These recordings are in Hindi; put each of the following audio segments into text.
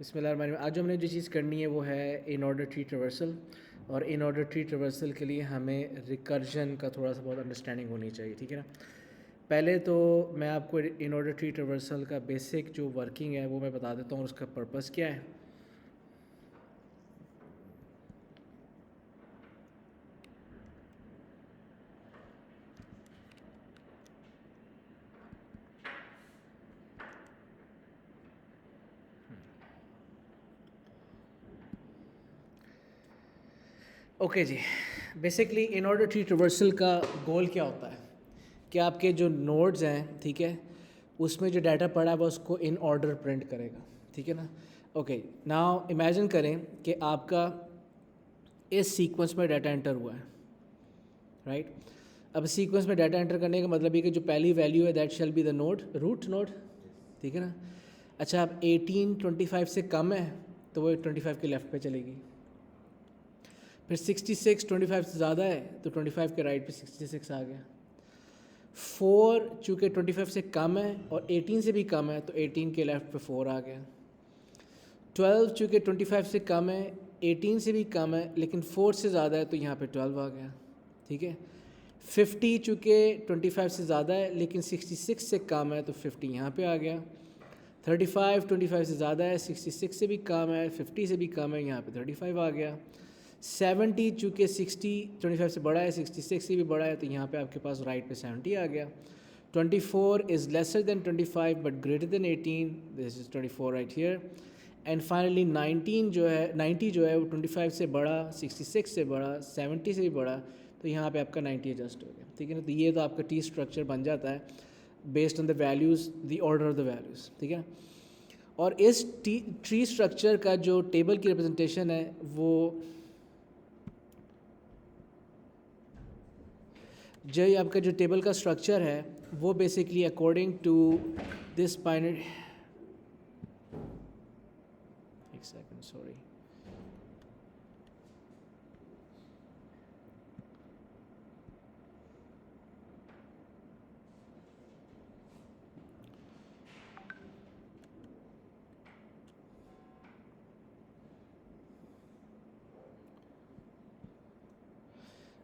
बिस्मिल्लाहिर्रहमानिर्रहीम। आज जो हमने जो चीज़ करनी है वो है इन ऑर्डर ट्री ट्रैवर्सल, और इन ऑर्डर ट्री ट्रैवर्सल के लिए हमें रिकर्जन का थोड़ा सा बहुत अंडरस्टैंडिंग होनी चाहिए, ठीक है ना। पहले तो मैं आपको इन ऑर्डर ट्री ट्रैवर्सल का बेसिक जो वर्किंग है वो मैं बता देता हूँ और उसका पर्पस क्या है। Okay ji, basically in order tree traversal का गोल क्या होता है कि आपके जो नोड्स हैं, ठीक है, उसमें जो डाटा पड़ा है वो उसको इन ऑर्डर प्रिंट करेगा, ठीक है ना। ओके, नाउ इमेजिन करें कि आपका इस सीक्वेंस में डाटा एंटर हुआ है, राइट। अब सीक्वेंस में डाटा एंटर करने का मतलब ये कि जो पहली वैल्यू है that shall be the node root node, ठीक है ना। अच्छा, अब 18 25 से कम है तो वो 25 के लेफ़्ट पे चलेगी। फिर 66 25 से ज़्यादा है तो 25 के राइट पे 66 आ गया। 4 चूँकि 25 से कम है और 18 से भी कम है तो 18 के लेफ़्ट पे 4 आ गया। 12 चूँकि 25 से कम है, 18 से भी कम है, लेकिन 4 से ज़्यादा है तो यहाँ पे 12 आ गया, ठीक है। 50 चूँकि 25 से ज़्यादा है लेकिन 66 से कम है तो 50 यहाँ पे आ गया। 35 25 से ज़्यादा है, 66 से भी कम है, 50 से भी कम है, यहाँ पे 35 आ गया। 70 चूँकि 60 25 से बड़ा है, 66 से भी बड़ा है तो यहाँ पे आपके पास राइट पे 70 आ गया। 24 is lesser than 25 but greater than 18, this is 24 right here. And finally 90 जो है वो 25 से बड़ा, 66 से बड़ा, 70 से भी बड़ा, तो यहाँ पे आपका 90 एडजस्ट हो गया, ठीक है ना। तो ये तो आपका टी स्ट्रक्चर बन जाता है based on the values, the order of the values, ठीक है। और इस ट्री स्ट्रक्चर का जो टेबल की रिप्रेजेंटेशन है वो जो ये आपका जो टेबल का स्ट्रक्चर है वो basically according to this binary, एक सेकंड सॉरी,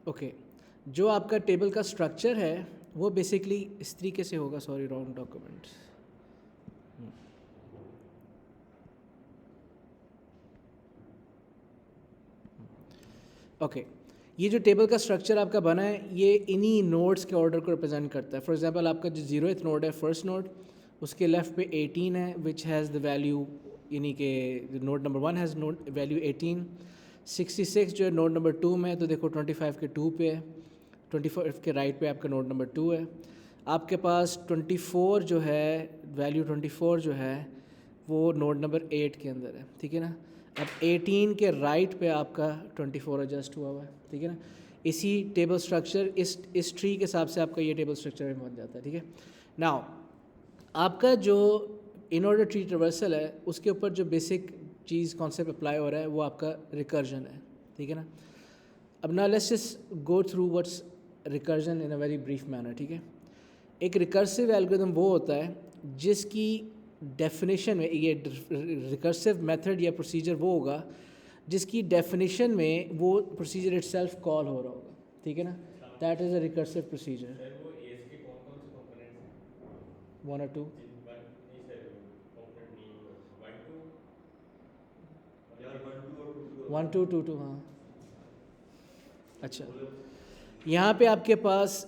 ओके। जो आपका टेबल का स्ट्रक्चर है वो बेसिकली इस तरीके से होगा, सॉरी रॉन्ग डॉक्यूमेंट। ओके, ये जो टेबल का स्ट्रक्चर आपका बना है ये इन्हीं नोड्स के ऑर्डर को रिप्रेजेंट करता है। फॉर एग्जांपल आपका जो 0th नोड है, फर्स्ट नोड, उसके लेफ़्ट पे 18 है विच हैज़ द वैल्यू, यानी कि node number 1 has node value 18। 66 जो है नोड नंबर 2 में, तो देखो 25 के 2 पे है, 25 के राइट पे आपका नोड नंबर 2 है। आपके पास 24 जो है, वैल्यू 24 जो है वो नोड नंबर 8 के अंदर है, ठीक है ना। अब 18 के राइट पे आपका 24 एडजस्ट हुआ है, ठीक है ना। इसी टेबल स्ट्रक्चर, इस ट्री के हिसाब से आपका ये टेबल स्ट्रक्चर बन जाता है, ठीक है। नाउ आपका जो इन ऑर्डर ट्री ट्रैवर्सल है उसके ऊपर जो बेसिक चीज़ कॉन्सेप्ट अप्लाई हो रहा है वो आपका रिकर्जन है, ठीक है ना। अब ना let's just go through what's recursion in a very brief manner, ठीक है। एक रिकर्सिव एल्गोरिथम वो होता है जिसकी डेफिनेशन में, ये रिकर्सिव मेथड या प्रोसीजर वो होगा जिसकी डेफिनेशन में वो प्रोसीजर इटसेल्फ कॉल हो रहा होगा, ठीक है ना। That is a recursive procedure. Sir वो एज के कौन कौन से कंपोनेंट्स हैं? 1 और 2। वन नहीं सर, कंपोनेंट नहीं, वन टू यार 1 2 और 2 1 2 2 2, हाँ। अच्छा, मतलब यहाँ पे आपके पास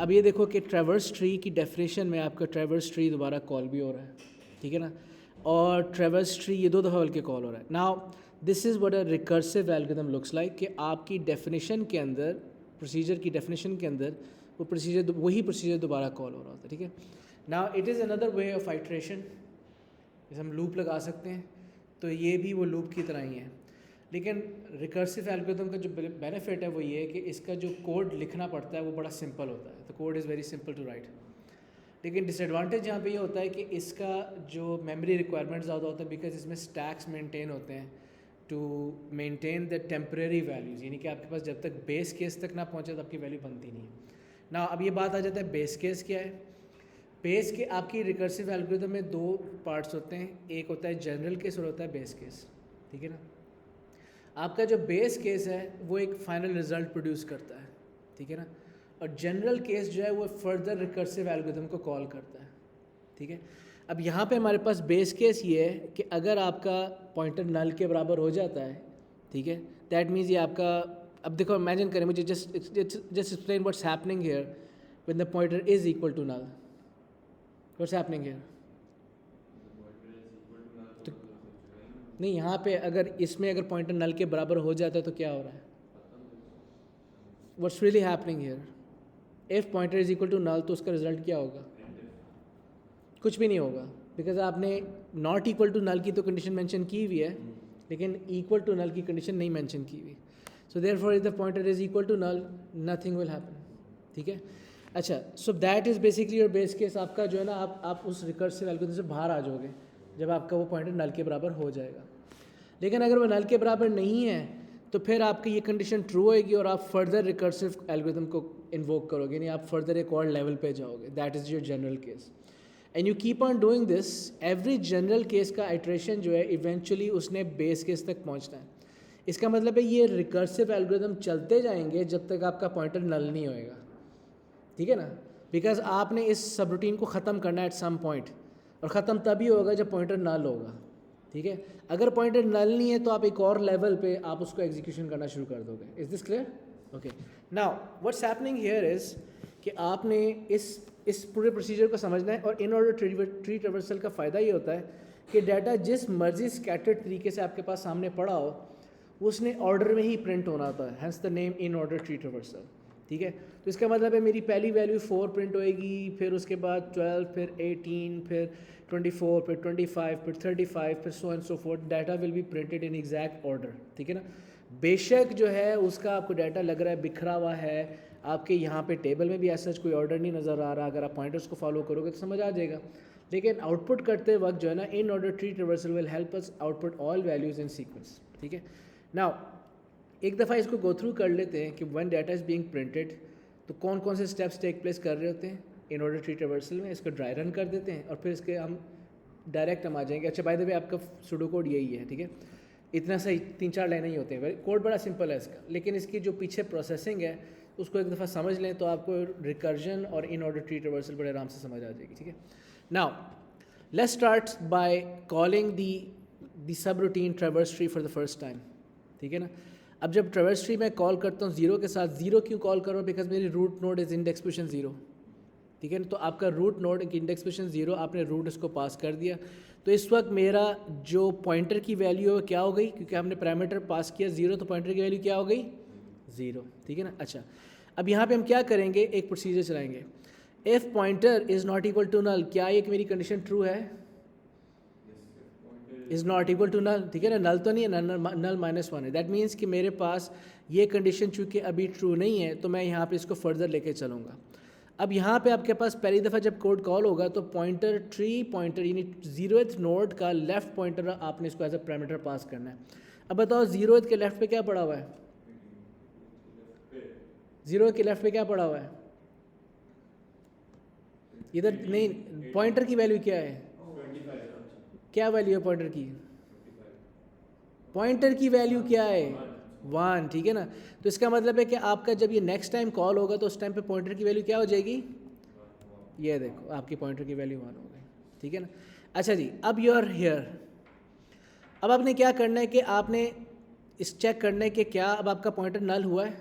अब ये देखो कि ट्रैवर्स ट्री की डेफिनेशन में आपका ट्रैवर्स ट्री दोबारा कॉल भी हो रहा है, ठीक है ना। और ट्रैवर्स ट्री ये 2 दफ़ा बल्कि कॉल हो रहा है। Now this is what a recursive algorithm looks like, कि आपकी डेफिनेशन के अंदर, प्रोसीजर की डेफिनेशन के अंदर वो प्रोसीजर, वही प्रोसीजर दोबारा कॉल हो रहा होता है, ठीक है। Now it is another way of iteration, जैसे हम लूप लगा सकते हैं, तो ये भी वो लूप की तरह ही है। लेकिन रिकर्सिव एल्गोरिथम का जो बेनिफिट है वो ये है कि इसका जो कोड लिखना पड़ता है वो बड़ा सिंपल होता है, तो code is very simple to write. लेकिन डिसएडवांटेज यहाँ पे ये होता है कि इसका जो मेमोरी रिक्वायरमेंट ज़्यादा होता है, बिकॉज इसमें स्टैक्स मेंटेन होते हैं to maintain the temporary values, यानी कि आपके पास जब तक बेस केस तक ना पहुँचे तो आपकी वैल्यू बनती नहीं है ना। अब ये बात आ जाता है बेस केस क्या है। बेस के आपकी रिकर्सिव एल्गोरिथम में दो पार्ट्स होते हैं, एक होता है जनरल केस और होता है बेस केस, ठीक है ना। आपका जो बेस केस है वो एक फाइनल रिजल्ट प्रोड्यूस करता है, ठीक है ना, और जनरल केस जो है वो फर्दर रिकर्सिव एल्गोरिथम को कॉल करता है, ठीक है। अब यहाँ पे हमारे पास बेस केस ये है कि अगर आपका पॉइंटर नल के बराबर हो जाता है, ठीक है, दैट मीन्स ये आपका, अब देखो इमेजिन करें, मुझे just explain what's happening here when the pointer is equal to null, what's happening here. तो नहीं, यहाँ पे अगर इसमें अगर पॉइंटर नल के बराबर हो जाता है तो क्या हो रहा है, what's really happening here, if pointer is equal to null तो उसका रिजल्ट क्या होगा, कुछ भी नहीं होगा, बिकॉज आपने नॉट इक्वल टू नल की तो कंडीशन मेंशन की हुई है, लेकिन इक्वल टू नल की कंडीशन नहीं मेंशन की हुई। So therefore if the pointer is equal to null nothing will happen, ठीक है। अच्छा, so that is basically your base case. आपका जो है ना, आप उस रिकर्सिव एल्गोरिथम से बाहर आ जाओगे जब आपका वो पॉइंटर नल के बराबर हो जाएगा। लेकिन अगर वो नल के बराबर नहीं है तो फिर आपकी ये कंडीशन ट्रू होएगी और आप फर्दर रिकर्सिव एल्गोरिथम को इन्वोक करोगे, यानी आप फर्दर एक और लेवल पे जाओगे। That is your general case and you keep on doing this. Every general case का आइट्रेशन जो है इवेंचुअली उसने बेस केस तक पहुंचना है। इसका मतलब है ये रिकर्सिव एल्गोरिथम चलते जाएंगे जब तक आपका पॉइंटर नल नहीं होएगा, ठीक है ना, बिकॉज आपने इस सब रूटीन को ख़त्म करना है एट सम पॉइंट, और ख़त्म तभी होगा जब पॉइंटर नल होगा, ठीक है। अगर पॉइंटर नल नहीं है तो आप एक और लेवल पे आप उसको एग्जीक्यूशन करना शुरू कर दोगे। Is this clear? Okay, now what's happening here is कि आपने इस पूरे प्रोसीजर को समझना है। और इन ऑर्डर ट्री ट्रावर्सल का फ़ायदा ये होता है कि डाटा जिस मर्जी स्कैटर्ड तरीके से आपके पास सामने पड़ा हो उसने ऑर्डर में ही प्रिंट होना होता है, hence the name in order tree traversal, ठीक है। तो इसका मतलब है मेरी पहली वैल्यू 4 प्रिंट होएगी, फिर उसके बाद 12, फिर 18, फिर 24, फिर 25, फिर 35, फिर so and so fourth. Data will be printed in exact order, ठीक है ना। बेशक जो है उसका आपको डाटा लग रहा है बिखरा हुआ है, आपके यहाँ पे टेबल में भी ऐसा कोई ऑर्डर नहीं नज़र आ रहा, अगर आप पॉइंटर्स को फॉलो करोगे तो समझ आ जाएगा। लेकिन आउटपुट करते वक्त जो है ना, इन order tree traversal will help us output all values in sequence, ठीक है। नाउ एक दफ़ा इसको गो थ्रू कर लेते हैं कि when data is being printed तो कौन कौन से स्टेप्स टेक प्लेस कर रहे होते हैं इन ऑर्डर ट्री ट्रावर्सल में। इसको ड्राई रन कर देते हैं और फिर इसके हम डायरेक्ट हम आ जाएंगे। अच्छा, बाय द वे आपका सुडो कोड यही है, ठीक है, इतना सही 3-4 लाइनें ही होते हैं, कोड बड़ा सिंपल है इसका, लेकिन इसकी जो पीछे प्रोसेसिंग है उसको एक दफ़ा समझ लें तो आपको रिकर्जन और इन ऑर्डर ट्री ट्रावर्सल बड़े आराम से समझ आ जाएगी, ठीक है। Now let's start by calling the sub routine traverse tree for the first time, ठीक है ना। अब जब ट्रावर्स ट्री मैं कॉल करता हूँ ज़ीरो के साथ, ज़ीरो क्यों कॉल करो, बिकॉज मेरी root node is index position 0, ठीक है ना। तो आपका रूट नोड इंडेक्स पोजीशन 0, आपने रूट इसको पास कर दिया, तो इस वक्त मेरा जो पॉइंटर की वैल्यू है क्या हो गई, क्योंकि हमने पैरामीटर पास किया 0, तो पॉइंटर की वैल्यू क्या हो गई 0, ठीक है ना। अच्छा, अब यहाँ पे हम क्या करेंगे, एक प्रोसीजर चलाएंगे। If pointer is not equal to null, क्या ये मेरी कंडीशन ट्रू है, is not equal to null, ठीक है ना, नल तो नहीं है, नल -1 है। दैट मीन्स कि मेरे पास ये कंडीशन चूँकि अभी ट्रू नहीं है तो मैं यहाँ पे इसको फर्दर लेके चलूँगा। अब यहाँ पे आपके पास पहली दफ़ा जब कोड कॉल होगा तो पॉइंटर ट्री पॉइंटर यानी 0th नोड का लेफ़्ट पॉइंटर आपने इसको एज अ पैरामीटर पास करना है। अब बताओ 0th के लेफ़्ट पे क्या पड़ा हुआ है, 0th के लेफ़्ट पे क्या पड़ा हुआ है, इधर नहीं, पॉइंटर की वैल्यू क्या है, क्या वैल्यू है पॉइंटर की, पॉइंटर की वैल्यू क्या है 1, ठीक है ना। तो इसका मतलब है कि आपका जब ये नेक्स्ट टाइम कॉल होगा तो उस टाइम पे पॉइंटर की वैल्यू क्या हो जाएगी, ये देखो आपकी पॉइंटर की वैल्यू 1 हो गई, ठीक है ना। अच्छा जी, अब यू आर हियर, अब आपने क्या करना है कि आपने इस चेक करना है कि क्या अब आपका पॉइंटर नल हुआ है,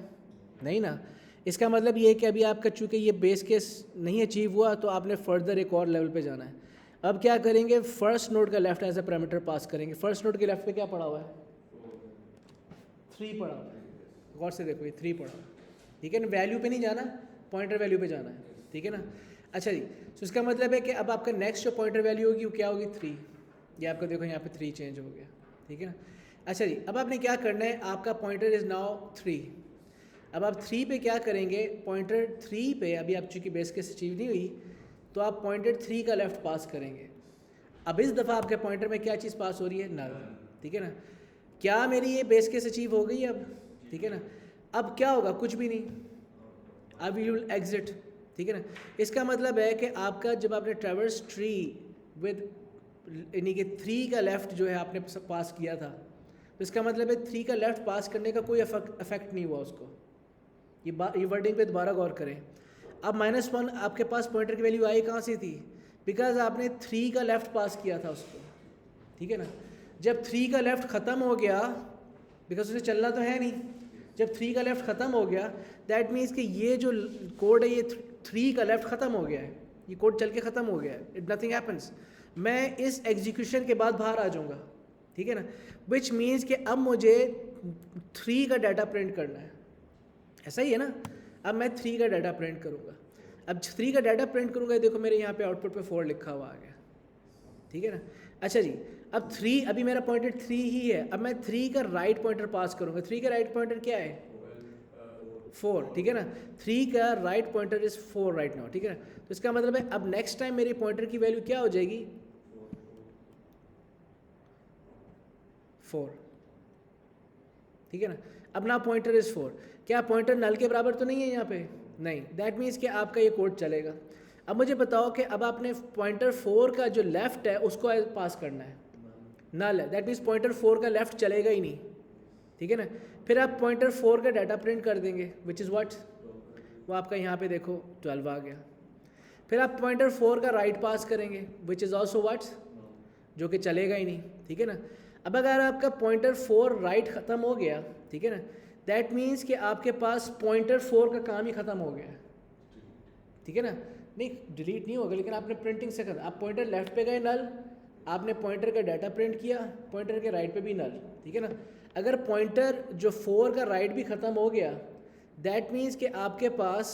नहीं ना। इसका मतलब ये है कि अभी आपका चूँकि ये बेस केस नहीं अचीव हुआ तो आपने फर्दर एक और लेवल पे जाना है। अब क्या करेंगे, फर्स्ट नोड का left edge a parameter pass करेंगे। फर्स्ट नोड के लेफ्ट पे क्या पड़ा हुआ है, 3 पड़ा हुआ है, गौर से देखो ये 3 पड़ा हुआ है, ठीक है ना। वैल्यू पे नहीं जाना, पॉइंटर वैल्यू पे जाना है, ठीक है ना। अच्छा जी, तो इसका मतलब है कि अब आपका नेक्स्ट जो पॉइंटर वैल्यू होगी वो क्या होगी 3, ये आपको देखो यहाँ पे 3 चेंज हो गया, ठीक है ना। अच्छा जी, अब आपने क्या करना है, आपका पॉइंटर इज़ नाउ 3। अब आप 3 पे क्या करेंगे, पॉइंटर 3 पे अभी आप चूँकि बेस केस अचीव नहीं हुई तो आप पॉइंटर 3 का लेफ़्ट पास करेंगे। अब इस दफ़ा आपके पॉइंटर में क्या चीज़ पास हो रही है, नल, ठीक है ना। क्या मेरी ये बेस केस अचीव हो गई अब, ठीक है ना। अब क्या होगा, कुछ भी नहीं, अब यू विल एग्जिट, ठीक है ना। इसका मतलब है कि आपका जब आपने ट्रैवर्स ट्री विद यानी कि 3 का लेफ़्ट जो है आपने पास किया था, तो इसका मतलब है 3 का लेफ़्ट पास करने का कोई इफेक्ट नहीं हुआ उसको। ये वर्डिंग पे दोबारा गौर करें। अब -1 आपके पास पॉइंटर की वैल्यू आई कहाँ से थी? बिकॉज आपने 3 का लेफ़्ट पास किया था उसको, ठीक है ना। जब 3 का लेफ़्ट ख़त्म हो गया, बिकॉज उसे चलना तो है नहीं, जब 3 का लेफ़्ट ख़त्म हो गया दैट मीन्स कि ये जो कोड है ये 3 का लेफ़्ट ख़त्म हो गया है, ये कोड चल के ख़त्म हो गया है, इट नथिंग हैपन्स। मैं इस एग्जीक्यूशन के बाद बाहर आ जाऊँगा, ठीक है ना। विच मीन्स कि अब मुझे 3 का डाटा प्रिंट करना है, ऐसा ही है ना। अब मैं 3 का डाटा प्रिंट करूँगा। अब 3 का डाटा प्रिंट करूँगा, देखो मेरे यहाँ पे आउटपुट पे 4 लिखा हुआ आ गया, ठीक है ना। अच्छा जी, अब 3 अभी मेरा पॉइंटर 3 ही है। अब मैं 3 का राइट पॉइंटर पास करूँगा। 3 का राइट पॉइंटर क्या है? 4, ठीक है ना। 3 का write pointer is 4 right now, ठीक है ना। तो इसका मतलब है अब नेक्स्ट टाइम मेरी पॉइंटर की वैल्यू क्या हो जाएगी? 4, ठीक है ना। अब ना पॉइंटर इज़ 4, क्या पॉइंटर नल के बराबर तो नहीं है यहाँ पे? नहीं। दैट मीन्स कि आपका ये कोड चलेगा। अब मुझे बताओ कि अब आपने पॉइंटर 4 का जो लेफ़्ट है उसको पास करना है, नल है, दैट मीन्स पॉइंटर 4 का लेफ़्ट चलेगा ही नहीं, ठीक है ना। फिर आप पॉइंटर 4 का डाटा प्रिंट कर देंगे विच इज़ व्हाट, वो आपका यहाँ पे देखो 12 आ गया। फिर आप पॉइंटर 4 का राइट पास करेंगे विच इज़ ऑल्सो व्हाट, जो कि चलेगा ही नहीं, ठीक है ना। अब अगर आपका पॉइंटर 4 राइट ख़त्म हो गया, ठीक है ना, दैट मीन्स कि आपके पास पॉइंटर 4 का काम ही ख़त्म हो गया, ठीक है ना। नहीं डिलीट नहीं होगा, लेकिन आपने प्रिंटिंग से कर, आप पॉइंटर लेफ़्ट पे गए नल, आपने पॉइंटर का डाटा प्रिंट किया, पॉइंटर के राइट पे भी नल, ठीक है ना। अगर पॉइंटर जो 4 का राइट भी ख़त्म हो गया दैट मीन्स कि आपके पास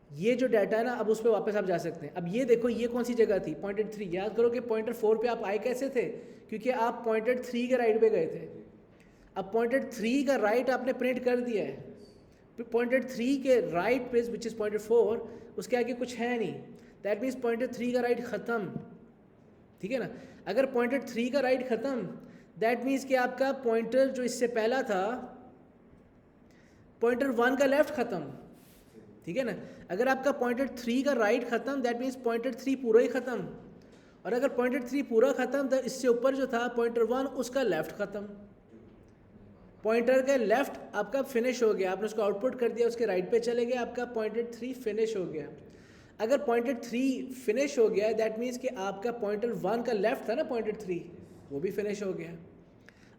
ये जो डाटा है ना, अब उस पर वापस आप जा सकते हैं। अब ये देखो ये कौन सी जगह थी? पॉइंटर 3। याद करो कि पॉइंटर 4 पे आप आए कैसे थे? क्योंकि आप पॉइंटर 3 के राइट पे गए थे। अब पॉइंटर 3 का राइट आपने प्रिंट कर दिया है। पॉइंटर 3 के राइट पे विच इज़ पॉइंटर 4, उसके आगे कुछ है नहीं, दैट मीन्स पॉइंटर 3 का राइट ख़त्म, ठीक है ना। अगर पॉइंटर 3 का राइट ख़त्म दैट मीन्स कि आपका पॉइंटर जो इससे पहला था पॉइंटर 1 का लेफ़्ट ख़त्म, ठीक है ना। अगर आपका पॉइंटर 3 का राइट ख़त्म दैट मीन्स पॉइंटर 3 पूरा ही ख़त्म, और अगर पॉइंटर 3 पूरा ख़त्म तो इससे ऊपर जो था पॉइंटर 1 उसका लेफ़्ट ख़त्म। पॉइंटर का लेफ़्ट आपका फिनिश हो गया, आपने उसको आउटपुट कर दिया, उसके राइट पे चले गए, आपका पॉइंटर 3 फिनिश हो गया। अगर पॉइंटर 3 फिनिश हो गया दैट मीन्स कि आपका पॉइंटर 1 का लेफ़्ट था ना पॉइंटर 3, वो भी फिनिश हो गया।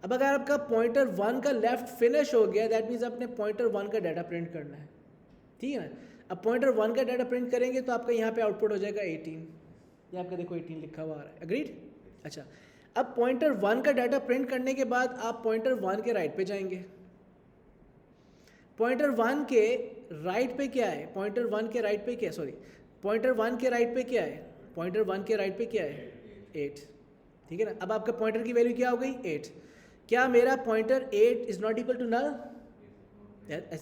अब अगर आपका पॉइंटर 1 का लेफ़्ट फिनिश हो गया दैट मीन्स आपने पॉइंटर 1 का डाटा प्रिंट करना है, ठीक है ना। अब पॉइंटर 1 का डाटा प्रिंट करेंगे तो आपका यहाँ पे आउटपुट हो जाएगा 18, ये आपका देखो 18 लिखा हुआ आ रहा है, अग्रीड। अच्छा, अब पॉइंटर 1 का डाटा प्रिंट करने के बाद आप पॉइंटर 1 के राइट पे जाएंगे। पॉइंटर 1 के राइट पे क्या है? पॉइंटर 1 के राइट पे क्या, सॉरी पॉइंटर 1 के राइट पे क्या है? पॉइंटर 1 के राइट पे क्या है? 8, ठीक है ना। अब आपका पॉइंटर की वैल्यू क्या हो गई? 8। क्या मेरा pointer 8 is not equal to null?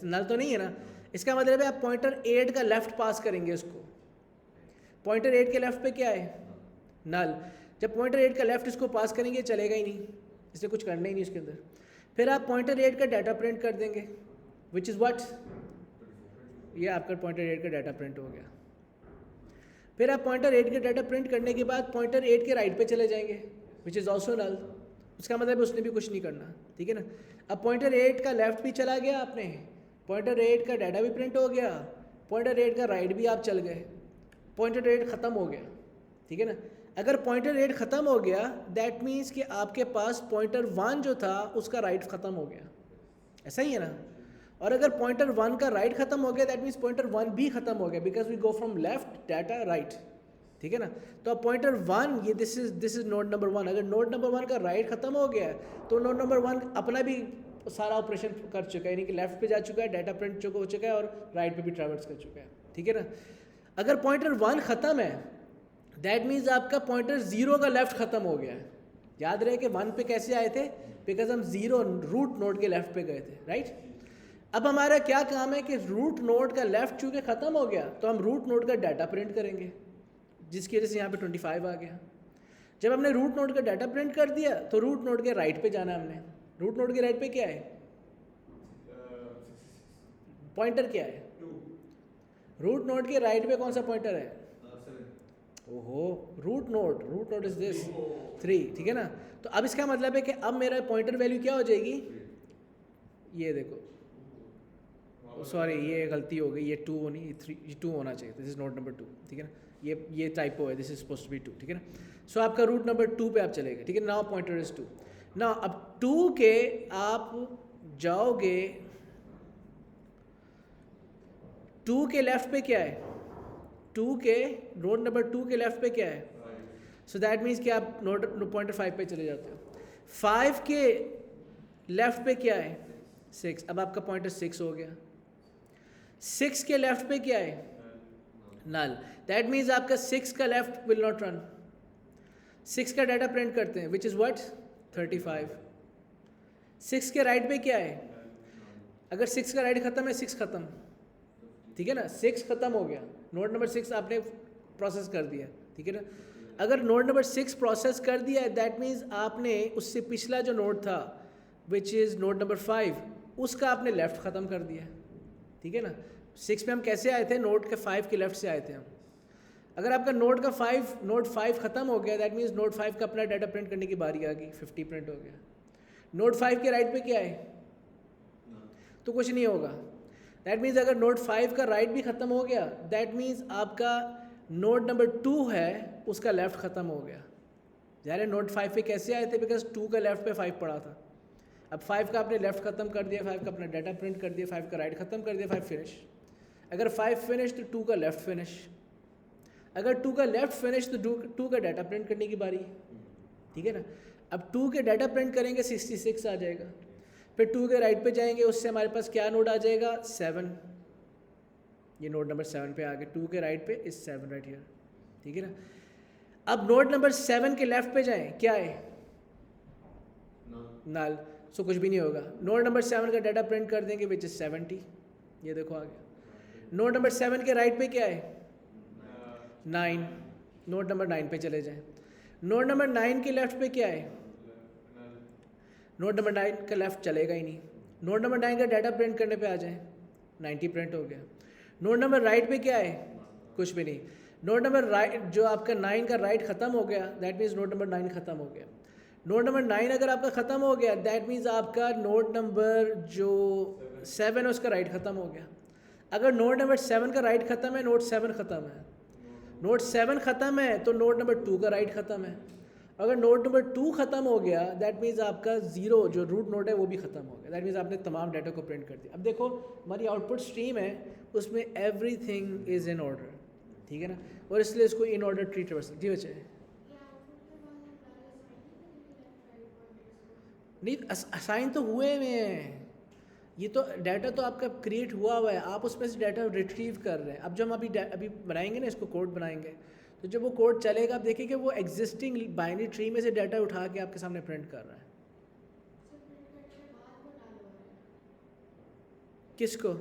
Null तो नहीं है ना। इसका मतलब है आप पॉइंटर 8 का लेफ़्ट पास करेंगे उसको। पॉइंटर 8 के लेफ़्ट पे क्या है? नल। जब पॉइंटर 8 का लेफ़्ट इसको पास करेंगे चलेगा ही नहीं, इसलिए कुछ करना ही नहीं उसके अंदर। फिर आप पॉइंटर 8 का डाटा प्रिंट कर देंगे विच इज़ व्हाट, ये आपका पॉइंटर 8 का डाटा प्रिंट हो गया। फिर आप पॉइंटर 8 का डाटा प्रिंट करने के बाद पॉइंटर 8 के राइट पे चले जाएंगे विच इज़ ऑल्सो नल, उसका मतलब उसने भी कुछ नहीं करना, ठीक है ना। अब पॉइंटर 8 का लेफ़्ट भी चला गया, आपने पॉइंटर 8 का डाटा भी प्रिंट हो गया, पॉइंटर 8 का राइट भी आप चल गए, पॉइंटर 8 ख़त्म हो गया, ठीक है ना। अगर पॉइंटर 8 ख़त्म हो गया दैट मीन्स कि आपके पास पॉइंटर 1 जो था उसका राइट ख़त्म हो गया, ऐसा ही है ना। और अगर पॉइंटर 1 का राइट ख़त्म हो गया दैट मीन्स पॉइंटर 1 भी ख़त्म हो गया, because we go from left data right, ठीक है ना। तो अब पॉइंटर 1 ये दिस इज नोड नंबर 1। अगर नोड नंबर 1 का राइट ख़त्म हो गया तो नोड नंबर 1 अपना भी सारा ऑपरेशन कर चुका है, यानी कि लेफ्ट पे जा चुका है, डाटा प्रिंट हो चुका है और राइट पे भी ट्रैवर्स कर चुका है, ठीक है ना। अगर पॉइंटर 1 ख़त्म है दैट मीन्स आपका पॉइंटर 0 का लेफ़्ट ख़त्म हो गया है। याद रहे कि 1 पे कैसे आए थे? बिकॉज हम 0 रूट नोड के लेफ़्ट पे गए थे, राइट। अब हमारा क्या काम है कि रूट नोड का लेफ़्ट चूँकि ख़त्म हो गया तो हम रूट नोड का डाटा प्रिंट करेंगे, जिसकी वजह से यहाँ पे 25 आ गया। जब हमने रूट नोड का डाटा प्रिंट कर दिया तो रूट नोड के राइट पे जाना हमने। रूट नोड के राइट पे क्या है? पॉइंटर क्या है? रूट नोड के राइट पे कौन सा पॉइंटर है? 7. ओहो, रूट नोड इज दिस 3, ठीक है ना? तो अब इसका मतलब है कि अब मेरा पॉइंटर वैल्यू क्या हो जाएगी? ये देखो, सॉरी ये गलती हो गई, ये 2 होनी, ये 3, ये 2 होना चाहिए। दिस इज नोड नंबर 2, ठीक है ना? ये टाइपो है, this is supposed to be 2, ठीक है ना? सो आपका रूट नंबर 2 पे आप चलेंगे, ठीक है? Now pointer is 2। नाउ अब 2 के आप जाओगे, 2 के लेफ्ट पे क्या है? 2 के नोड नंबर 2 के लेफ्ट पे क्या है? सो दैट मीन्स कि आप नोड पॉइंटर 5 पे चले जाते हो। 5 के लेफ्ट पे क्या है? 6। अब आपका पॉइंटर 6 हो गया। 6 के लेफ्ट पे क्या है? नल। दैट मीन्स आपका 6 का लेफ्ट विल नॉट रन। 6 का डाटा प्रिंट करते हैं, विच इज़ व्हाट? 35। 6 के राइट पे क्या है? अगर 6 का राइट खत्म है, 6 खत्म, ठीक है ना? 6 खत्म हो गया, नोड नंबर 6 आपने प्रोसेस कर दिया, ठीक है ना? अगर नोड नंबर 6 प्रोसेस कर दिया है, दैट मीन्स आपने उससे पिछला जो नोड था विच इज़ नोड नंबर 5, उसका आपने लेफ्ट ख़त्म कर दिया, ठीक है ना? 6 पे हम कैसे आए थे? नोड के 5 के लेफ्ट से आए थे हम। अगर आपका नोड 5 ख़त्म हो गया, दैट मीन्स नोड 5 का अपना डाटा प्रिंट करने की बारी आ गई, 50 प्रिंट हो गया। नोड 5 के राइट पे क्या है? तो कुछ नहीं होगा। दैट मीन्स अगर नोड 5 का राइट भी ख़त्म हो गया, दैट मीन्स आपका नोड नंबर 2 है, उसका लेफ़्ट ख़त्म हो गया। यार नोड 5 पे कैसे आए थे? बिकॉज 2 का लेफ़्ट पे 5 पड़ा था। अब 5 का आपने लेफ़्ट ख़त्म कर दिया, 5 का अपना डाटा प्रिंट कर दिया, 5 का राइट ख़त्म कर दिया, 5 फिनिश। अगर 5 फिनिश तो 2 का लेफ़्ट फिनिश। अगर 2 का लेफ़्ट फिनिश तो 2 का डाटा प्रिंट करने की बारी, ठीक है ना? अब 2 के डाटा प्रिंट करेंगे, 66 आ जाएगा। फिर 2 के राइट पे जाएंगे, उससे हमारे पास क्या नोड आ जाएगा? 7। ये नोड नंबर 7 पे आ गए। 2 के राइट पे इज 7 राइट हियर, ठीक है ना? अब नोड नंबर 7 के लेफ्ट पे जाएं, क्या है? नल। सो कुछ भी नहीं होगा। नोड नंबर 7 का डाटा प्रिंट कर देंगे विच इज 70, ये देखो आ गया। नोड नंबर 7 के राइट पे क्या है? 9। नोड नंबर 9 पे चले जाएं। नोड नंबर 9 के लेफ्ट पे क्या है? नोड नंबर 9 का लेफ्ट चलेगा ही नहीं। नोड नंबर 9 का डाटा प्रिंट करने पे आ जाएं, 90 प्रिंट हो गया। नोड नंबर राइट पे क्या है? कुछ भी नहीं। नोड नंबर राइट जो आपका 9 का राइट ख़त्म हो गया, दैट मीन्स नोड नंबर 9 ख़त्म हो गया। नोड नंबर 9 अगर आपका ख़त्म हो गया, दैट मीन्स आपका नोड नंबर जो 7 है उसका राइट ख़त्म हो गया। अगर नोड नंबर 7 का राइट ख़त्म है, नोड 7 ख़त्म है। नोड 7 ख़त्म है तो नोड नंबर 2 का राइट ख़त्म है। अगर नोड नंबर 2 ख़त्म हो गया, दैट मीन्स आपका 0 जो रूट नोड है वो भी ख़त्म हो गया। दैट मीन्स आपने तमाम डाटा को प्रिंट कर दिया। अब देखो हमारी आउटपुट स्ट्रीम है, उसमें एवरीथिंग इज़ इन ऑर्डर, ठीक है ना? और इसलिए इसको इन ऑर्डर ट्री ट्रावर्सल। जी बच्चे नहीं, असाइन तो हुए हुए हैं, ये तो डाटा तो आपका क्रिएट हुआ हुआ है, आप उसमें से डाटा रिट्रीव कर रहे हैं। अब जो हम अभी बनाएंगे ना, इसको कोड बनाएंगे, तो जब वो कोड चलेगा आप देखेंगे वो एग्जिस्टिंग बाइनरी ट्री में से डाटा उठा के आपके सामने प्रिंट कर रहा है। किसको?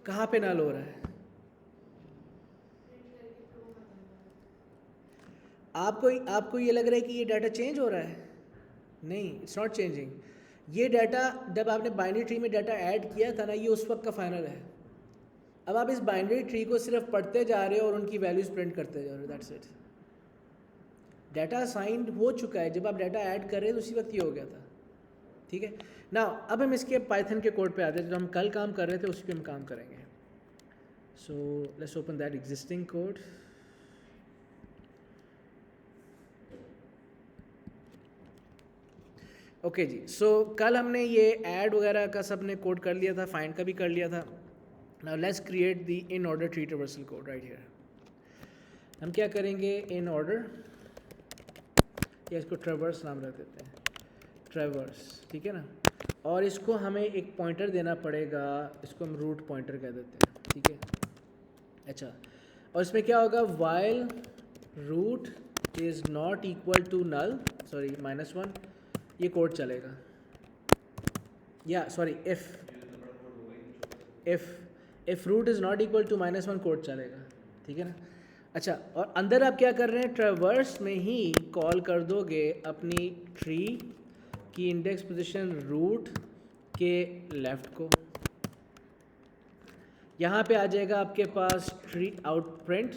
कहाँ पे नल हो रहा है? आपको ये लग रहा है कि ये डाटा चेंज हो रहा है? नहीं, इट्स नॉट चेंजिंग। ये डाटा जब आपने बाइनरी ट्री में डाटा ऐड किया था ना, ये उस वक्त का फाइनल है। अब आप इस बाइनरी ट्री को सिर्फ पढ़ते जा रहे हो और उनकी वैल्यूज़ प्रिंट करते जा रहे हो, दैट्स इट। डाटा असाइंड हो चुका है, जब आप डाटा ऐड कर रहे हैं तो उसी वक्त ये हो गया था, ठीक है ना? अब हम इसके पाइथन के कोड पे आते हैं, जो हम कल काम कर रहे थे उस पर हम काम करेंगे। So let's open that existing code. Okay ji, so कल हमने ये ऐड वगैरह का सब ने कोड कर लिया था, फाइंड का भी कर लिया था। Now let's create the in order tree traversal code right here. हम क्या करेंगे? इन ऑर्डर, या इसको ट्रावर्स नाम रख देते हैं, ट्रावर्स, ठीक है ना? और इसको हमें एक पॉइंटर देना पड़ेगा, इसको हम रूट पॉइंटर कह देते हैं, ठीक है? अच्छा, और इसमें क्या होगा? While root is not equal to null, sorry -1, ये कोड चलेगा। या sorry if root is not equal to -1 code चलेगा, ठीक है ना? अच्छा, और अंदर आप क्या कर रहे हैं? ट्रावर्स में ही कॉल कर दोगे अपनी ट्री की इंडेक्स पोजीशन रूट के लेफ़्ट को, यहाँ पे आ जाएगा आपके पास tree out print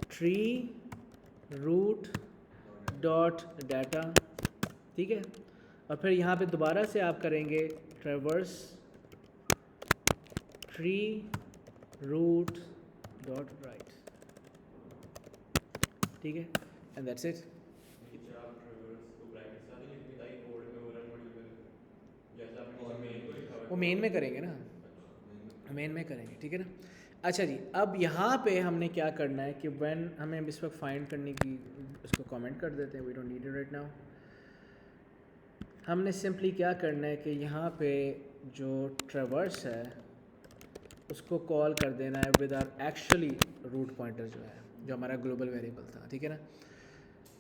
tree root dot data, ठीक है। और फिर यहाँ पे दोबारा से आप करेंगे traverse tree root dot right, ठीक है, एंड दैट्स इट। नीचे आप ट्रैवर्स को ब्रैकेट से आगे लिख के दाई कोड में वो रन मॉड्यूल में जैसे आपने नीचे मेन को लिखा हुआ है वो मेन में करेंगे ना, अच्छा मेन में करेंगे, ठीक है ना। अच्छा जी, अब यहाँ पे हमने क्या करना है कि व्हेन हमें इस वक्त फाइंड करने की, इसको कमेंट कर देते हैं, we don't need it right now. हमने सिंपली क्या करना है कि यहाँ पे जो ट्रैवर्स है उसको कॉल कर देना है with our actually root pointer जो है, जो हमारा ग्लोबल वेरिएबल था, ठीक है ना।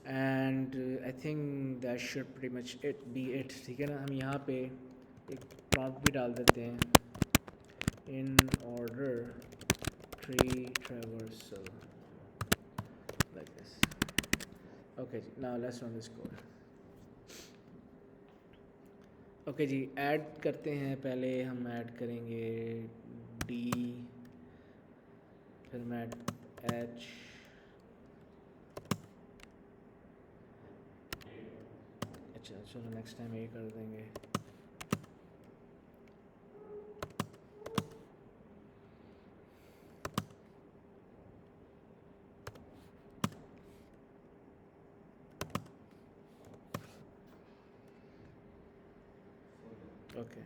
And I think that should pretty much it be it, ठीक है ना। हम यहाँ पे एक प्रॉम्प्ट भी डाल देते हैं, in order tree traversal like this. Okay ji, now let's run this code. Okay ji, add करते हैं, पहले हम ऐड करेंगे डी, फिर मैं एच, अच्छा चलो नेक्स्ट टाइम ये कर देंगे। ओके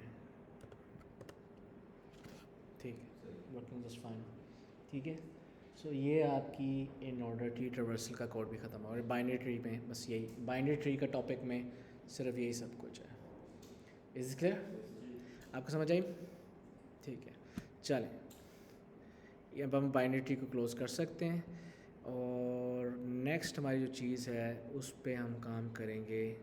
ठीक है, वर्किंग जस्ट फाइन, ठीक है। सो ये आपकी इन ऑर्डर ट्री ट्रैवर्सल का कोड भी ख़त्म हो, और बाइनरी ट्री में बस यही, बाइनरी ट्री का टॉपिक में सिर्फ यही सब कुछ है। इज़ क्लियर, आपको समझ आई? ठीक है, चलें, ये अब हम बाइनरी ट्री को क्लोज़ कर सकते हैं, और नेक्स्ट हमारी जो चीज़ है उस पर हम काम करेंगे